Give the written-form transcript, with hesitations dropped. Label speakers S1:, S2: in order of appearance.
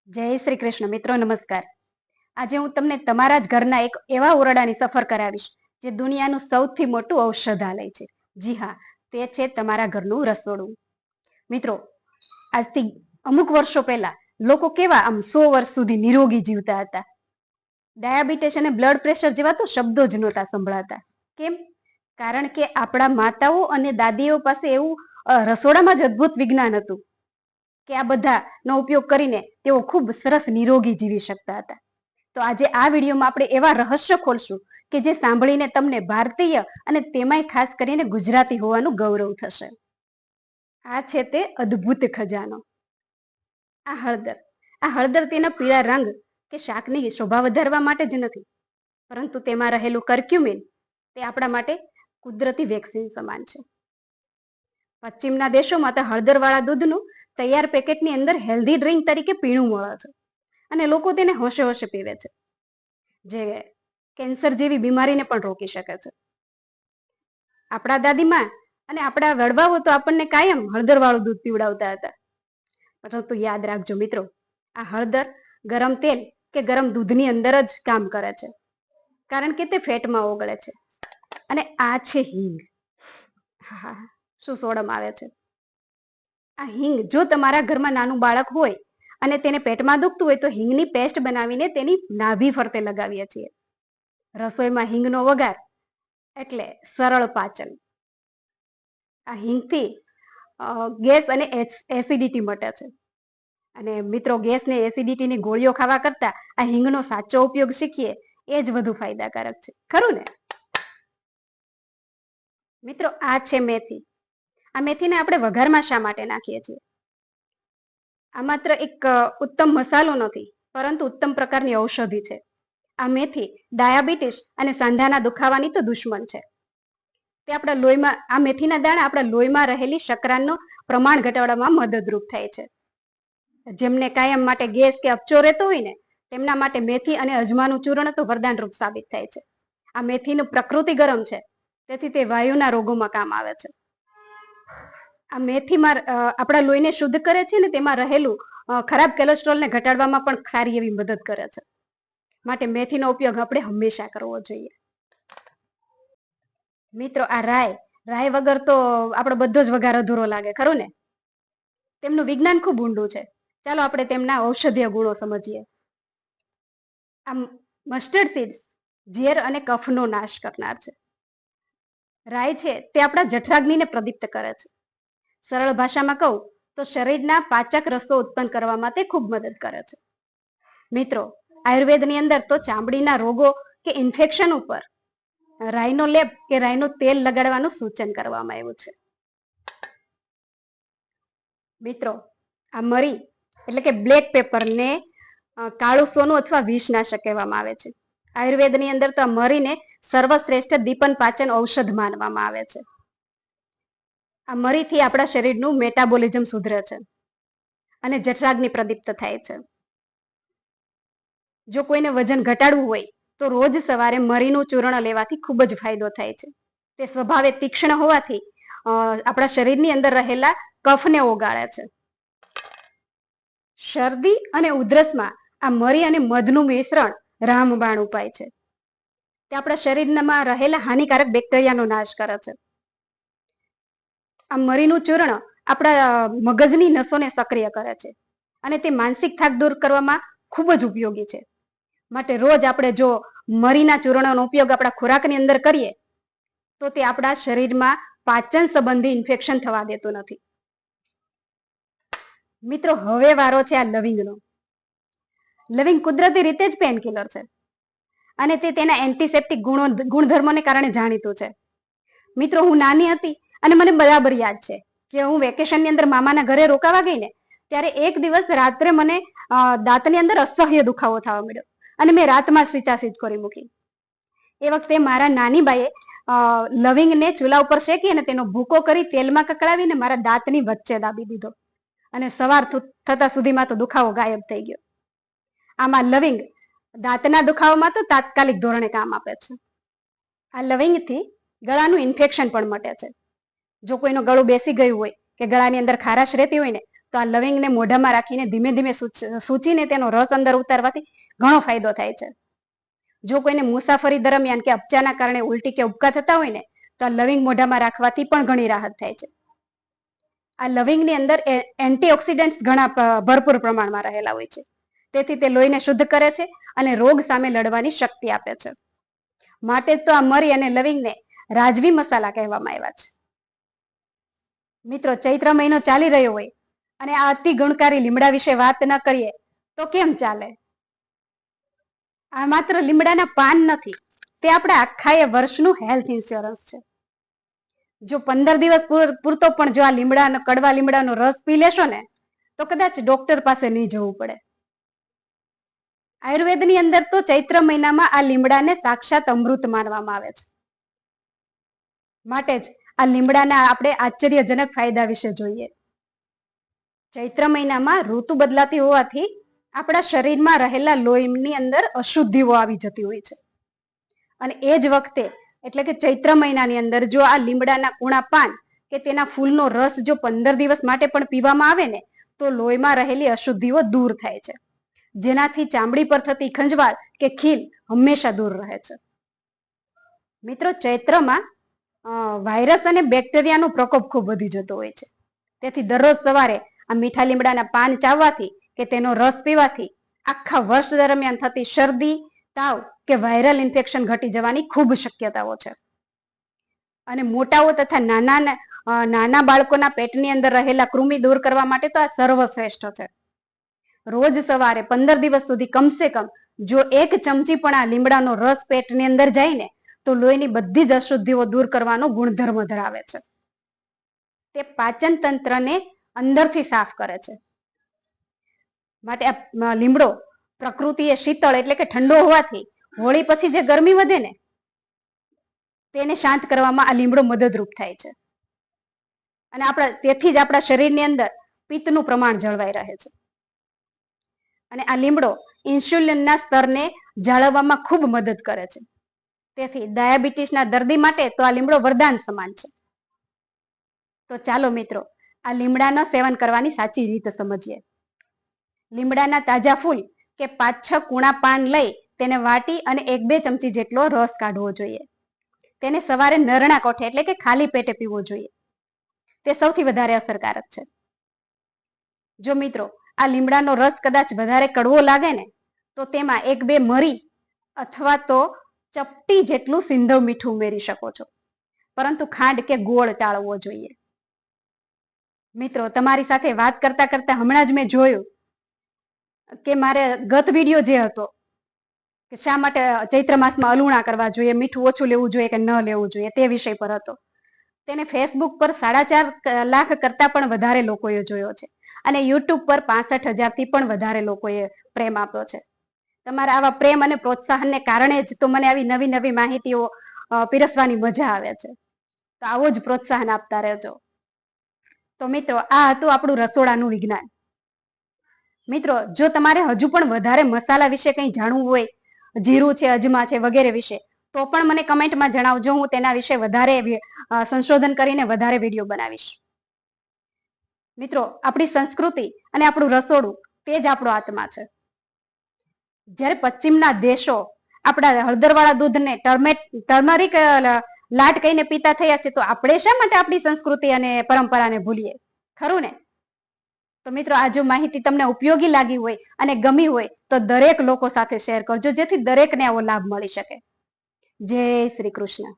S1: જય શ્રી કૃષ્ણ. મિત્રો નમસ્કાર. આજે હું તમને તમારા જ ઘરના એક એવા ઓરડાની સફર કરાવીશ જે દુનિયાનું સૌથી મોટું ઔષધાલય છે. જી હા, તે છે તમારા ઘરનું રસોડું. મિત્રો, આજથી અમુક વર્ષો પહેલા લોકો કેવા આમ 100 વર્ષ સુધી નિરોગી જીવતા હતા. ડાયાબિટીસ અને બ્લડ પ્રેશર જેવા તો શબ્દો જ નહોતા સંભળાતા. કેમ? કારણ કે આપણા માતાઓ અને દાદીઓ પાસે એવું રસોડામાં જ અદ્ભુત વિજ્ઞાન હતું કે આ બધાનો ઉપયોગ કરીને તેઓ ખૂબ સરસ નિરોગી જીવી શકતા હતા. તો આજે આ વિડીયોમાં આપણે એવા રહસ્ય ખોલશું કે જે સાંભળીને તમને ભારતીય અને તેમાંય ખાસ કરીને ગુજરાતી હોવાનું ગૌરવ થશે. આ છે તે અદ્ભુત ખજાનો. આ હળદર તેના પીળા રંગ કે શાકની શોભા વધારવા માટે જ નથી, પરંતુ તેમાં રહેલું કર્ક્યુમિન તે આપણા માટે કુદરતી વેક્સિન સમાન છે. પશ્ચિમના દેશોમાં તો હળદરવાળા દૂધનું તૈયાર પેકેટની અંદર હેલ્ધી ડ્રિંક તરીકે પીણું મળે છે અને લોકો તેને હોશે હોશે પીવે છે, જે કેન્સર જેવી બીમારીને પણ રોકી શકે છે. આપણા દાદીમાં અને આપણા વડવાઓ તો આપણને કાયમ હળદરવાળું દૂધ પીવડાવતા હતા. પરંતુ યાદ રાખજો મિત્રો, આ હળદર ગરમ તેલ કે ગરમ દૂધની અંદર જ કામ કરે છે, કારણ કે તે ફેટમાં ઓગળે છે. અને આ છે હિંગ. હા, શું સોડમ આવે છે. આ હિંગ, જો તમારા ઘરમાં નાનું બાળક હોય અને તેને પેટમાં દુખતું હોય તો હિંગની પેસ્ટ બનાવીને તેની નાભી ફરતે લગાવીએ છીએ. રસોઈમાં હિંગનો વઘાર એટલે સરળ પાચન. આ હિંગથી ગેસ અને એસિડિટી મટે છે. અને મિત્રો, ગેસ ને એસિડિટીની ગોળીઓ ખાવા કરતા આ હિંગનો સાચો ઉપયોગ શીખીએ એ જ વધુ ફાયદાકારક છે, ખરું ને? મિત્રો, આ છે મેથી. આ મેથીને આપણે વઘારમાં શા માટે નાખીએ છીએ? આ માત્ર એક ઉત્તમ મસાલો નથી, પરંતુ ઉત્તમ પ્રકારની ઔષધિ છે. આ મેથી ડાયાબિટીસ અને સાંધાના દુખાવાની તો દુશ્મન છે. તે આપણા લોહીમાં, આ મેથીના દાણા આપણા લોહીમાં રહેલી શર્કરાનું પ્રમાણ ઘટાડવામાં મદદરૂપ થાય છે. જેમને કાયમ માટે ગેસ કે અપચો રહેતો હોય ને, તેમના માટે મેથી અને અજમાનું ચૂર્ણ તો વરદાન રૂપ સાબિત થાય છે. આ મેથીનું પ્રકૃતિ ગરમ છે, તેથી તે વાયુના રોગોમાં કામ આવે છે. આ મેથીમાં આપણા લોહીને શુદ્ધ કરે છે ને તેમાં રહેલું ખરાબ કોલેસ્ટ્રોલને ઘટાડવામાં પણ સારી એવી મદદ કરે છે. માટે મેથીનો ઉપયોગ આપણે હંમેશા કરવો જોઈએ. મિત્રો, આ રાય વગર તો આપણો બધો જ વઘાર અધૂરો લાગે, ખરું ને? તેમનું વિજ્ઞાન ખૂબ ઊંડું છે. ચાલો આપણે તેમના ઔષધીય ગુણો સમજીએ. આ મસ્ટર્ડ સીડ્સ ઝેર અને કફનો નાશ કરનાર છે. રાય છે તે આપણા જઠરાગ્નિને પ્રદીપ્ત કરે છે. સરળ ભાષામાં કહું તો શરીરના પાચક રસો ઉત્પન્ન કરવામાં તે ખૂબ મદદ કરે છે. મિત્રો, આયુર્વેદની અંદર તો ચામડીના રોગો કે ઇન્ફેક્શન ઉપર રાઈનો લેપ કે રાઈનું તેલ લગાડવાનું સૂચન કરવામાં આવ્યું છે. મિત્રો, આ મરી એટલે કે બ્લેક પેપરને કાળું સોનું અથવા વિષનાશક કહેવામાં આવે છે. આયુર્વેદની અંદર તો આ મરીને સર્વશ્રેષ્ઠ દીપન પાચન ઔષધ માનવામાં આવે છે. આ મરીથી આપણા શરીરનું મેટાબોલિઝમ સુધરે છે અને જઠરાગ્નિ પ્રદીપ્ત થાય છે. જો કોઈને વજન ઘટાડવું હોય તો રોજ સવારે મરીનું ચૂર્ણ લેવાથી ખૂબ જ ફાયદો થાય છે. તે સ્વભાવે તીક્ષ્ણ હોવાથી આપણા શરીરની અંદર રહેલા કફને ઓગાળે છે. શરદી અને ઉધરસમાં આ મરી અને મધનું મિશ્રણ રામબાણ ઉપાય છે. તે આપણા શરીરમાં રહેલા હાનિકારક બેક્ટેરિયાનો નાશ કરે છે. આ મરીનું ચૂર્ણ આપણા મગજની નસોને સક્રિય કરે છે અને તે માનસિક થાક દૂર કરવામાં ખૂબ જ ઉપયોગી છે. માટે રોજ આપણે જો મરીના ચૂર્ણનો ઉપયોગ આપણા ખોરાકની અંદર કરીએ તો તે આપણા શરીરમાં પાચન સંબંધી ઇન્ફેક્શન થવા દેતું નથી. મિત્રો, હવે વારો છે આ લવિંગનો. લવિંગ કુદરતી રીતે જ પેનકિલર છે અને તે તેના એન્ટિસેપ્ટિક ગુણધર્મોને કારણે જાણીતું છે. મિત્રો, હું નાની હતી અને મને બરાબર યાદ છે કે હું વેકેશનની અંદર મામાના ઘરે રોકાવા ગઈ ને, ત્યારે એક દિવસ રાત્રે મને દાંતની અંદર અસહ્ય દુખાવો થવા મળ્યો અને મેં રાતમાં સિંચાસીચ કરી મૂકી. એ વખતે મારા નાની બાઈએ લવિંગને ચૂલા ઉપર શેકી અને તેનો ભૂકો કરી તેલમાં કકડાવીને મારા દાંતની વચ્ચે દાબી દીધો અને સવાર થતા સુધીમાં તો દુખાવો ગાયબ થઈ ગયો. આમાં લવિંગ દાંતના દુખાવામાં તો તાત્કાલિક ધોરણે કામ આપે છે. આ લવિંગથી ગળાનું ઇન્ફેક્શન પણ મટે છે. જો કોઈનું ગળું બેસી ગયું હોય કે ગળાની અંદર ખારાશ રહેતી હોય ને, તો આ લવિંગને મોઢામાં રાખીને ધીમે ધીમે સૂચીને તેનો રસ અંદર ઉતારવાથી ઘણો ફાયદો થાય છે. જો કોઈને મુસાફરી દરમિયાન કે અપચાના કારણે ઉલટી કે ઉબકા થતા હોય ને તો આ લવિંગ મોઢામાં રાખવાથી પણ ઘણી રાહત થાય છે. આ લવિંગની અંદર એન્ટીઓક્સિડન્ટ્સ ઘણા ભરપૂર પ્રમાણમાં રહેલા હોય છે. તેથી તે લોહીને શુદ્ધ કરે છે અને રોગ સામે લડવાની શક્તિ આપે છે. માટે તો આ મરી અને લવિંગને રાજવી મસાલા કહેવામાં આવ્યા છે. મિત્રો, ચૈત્ર મહિનો ચાલી રહ્યો હોય અને આ અતિ ગુણકારી લીમડા વિશે વાત ન કરીએ તો કેમ ચાલે? આ માત્ર લીમડાના પાન નથી, તે આપણા આખા વર્ષનું હેલ્થ ઇન્સ્યોરન્સ છે. જો 15 દિવસ પૂરતો પણ જો આ કડવા લીમડાનો રસ પી લેશો ને તો કદાચ ડોક્ટર પાસે નહીં જવું પડે. આયુર્વેદની અંદર તો ચૈત્ર મહિનામાં આ લીમડાને સાક્ષાત અમૃત માનવામાં આવે છે. માટે જ આ લીમડાના આપણે આશ્ચર્યજનક ફાયદા વિશે જોઈએ. ચૈત્ર મહિનામાં ઋતુ બદલાતી હોવાથી આપણા શરીરમાં રહેલા લોહીની અંદર અશુદ્ધિઓ આવી જતી હોય છે. અને એ જ વખતે એટલે કે ચૈત્ર મહિનાની અંદર જો આ લીમડાના કૂણા પાન કે તેના ફૂલનો રસ જો 15 દિવસ માટે પણ પીવામાં આવે ને તો લોહીમાં રહેલી અશુદ્ધિઓ દૂર થાય છે, જેનાથી ચામડી પર થતી ખંજવાળ કે ખીલ હંમેશા દૂર રહે છે. મિત્રો, ચૈત્રમાં વાયરસ અને બેક્ટેરિયાનો પ્રકોપ ખૂબ વધી જતો હોય છે. તેથી દરરોજ સવારે આ મીઠા લીમડાના પાન ચાવવાથી કે તેનો રસ પીવાથી આખા વર્ષ દરમિયાન થતી શરદી, તાવ કે વાયરલ ઇન્ફેક્શન ઘટી જવાની ખૂબ શક્યતાઓ છે. અને મોટાઓ તથા નાના બાળકોના પેટની અંદર રહેલા કૃમિ દૂર કરવા માટે તો આ સર્વશ્રેષ્ઠ છે. રોજ સવારે 15 દિવસ સુધી કમસે કમ જો 1 ચમચી પણ આ લીમડાનો રસ પેટની અંદર જાય ને તો લોહીની બધી જ અશુદ્ધિઓ દૂર કરવાનો ગુણધર્મ ધરાવે છે. તે પાચન તંત્રને અંદરથી સાફ કરે છે. માટે આ લીમડો પ્રકૃતિએ શીતળ એટલે કે ઠંડો હોવાથી હોળી પછી જે ગરમી વધે ને તેને શાંત કરવામાં આ લીમડો મદદરૂપ થાય છે. અને તેથી જ આપણા શરીરની અંદર પિત્તનું પ્રમાણ જળવાઈ રહે છે. અને આ લીમડો ઇન્સ્યુલિનના સ્તરને જાળવવામાં ખૂબ મદદ કરે છે. તેથી ડાયાબિટીસના દર્દી માટે તો આ લીમડો વરદાન સમાન છે. તો ચાલો મિત્રો, આ લીમડાના સેવન કરવાની સાચી રીત સમજીએ. લીમડાના તાજા ફૂલ કે 5-6 કૂણા પાન લઈ તેને વાટી અને 1-2 ચમચી જેટલો રસ કાઢવો જોઈએ. તેને સવારે નરણા કોઠે એટલે કે ખાલી પેટે પીવો જોઈએ. તે સૌથી વધારે અસરકારક છે. જો મિત્રો, આ લીમડાનો રસ કદાચ વધારે કડવો લાગે ને તો તેમાં 1-2 મરી અથવા તો ચપટી જેટલું સિંધવ મીઠું ઉમેરી શકો છો, પરંતુ ખાંડ કે ગોળ ટાળવો જોઈએ. મિત્રો, તમારી સાથે વાત કરતા કરતા હમણાં જ મેં જોયું કે મારે ગત વિડીયો જે હતો કે શા માટે ચૈત્ર માસમાં અલુણા કરવા જોઈએ, મીઠું ઓછું લેવું જોઈએ કે ન લેવું જોઈએ, તે વિષય પર હતો. તેને ફેસબુક પર 4.5 લાખ કરતા પણ વધારે લોકોએ જોયો છે અને યુટ્યુબ પર 65,000 થી પણ વધારે લોકોએ પ્રેમ આપ્યો છે. તમારા આવા પ્રેમ અને પ્રોત્સાહનને કારણે જ તો મને આવી નવી નવી માહિતીઓ પીરસવાની મજા આવે છે. તો આવો જ પ્રોત્સાહન આપતા રહેજો. તો મિત્રો, આ હતું આપણું રસોડાનું વિજ્ઞાન. મિત્રો, જો તમારે હજુ પણ વધારે મસાલા વિશે કંઈ જાણવું હોય, જીરું છે, અજમા છે વગેરે વિશે, તો પણ મને કમેન્ટમાં જણાવજો. હું તેના વિશે વધારે સંશોધન કરીને વધારે વિડીયો બનાવીશ. મિત્રો, આપણી સંસ્કૃતિ અને આપણું રસોડું તે જ આપણો આત્મા છે. જ્યારે પશ્ચિમના દેશો આપણા હળદરવાળા દૂધને ટર્મરિક લાટ કહીને પીતા થયા છે, તો આપણે શા માટે આપણી સંસ્કૃતિ અને પરંપરાને ભૂલીએ? ખરું ને? તો મિત્રો, આ જો માહિતી તમને ઉપયોગી લાગી હોય અને ગમી હોય તો દરેક લોકો સાથે શેર કરજો, જેથી દરેકને આવો લાભ મળી શકે. જય શ્રી કૃષ્ણ.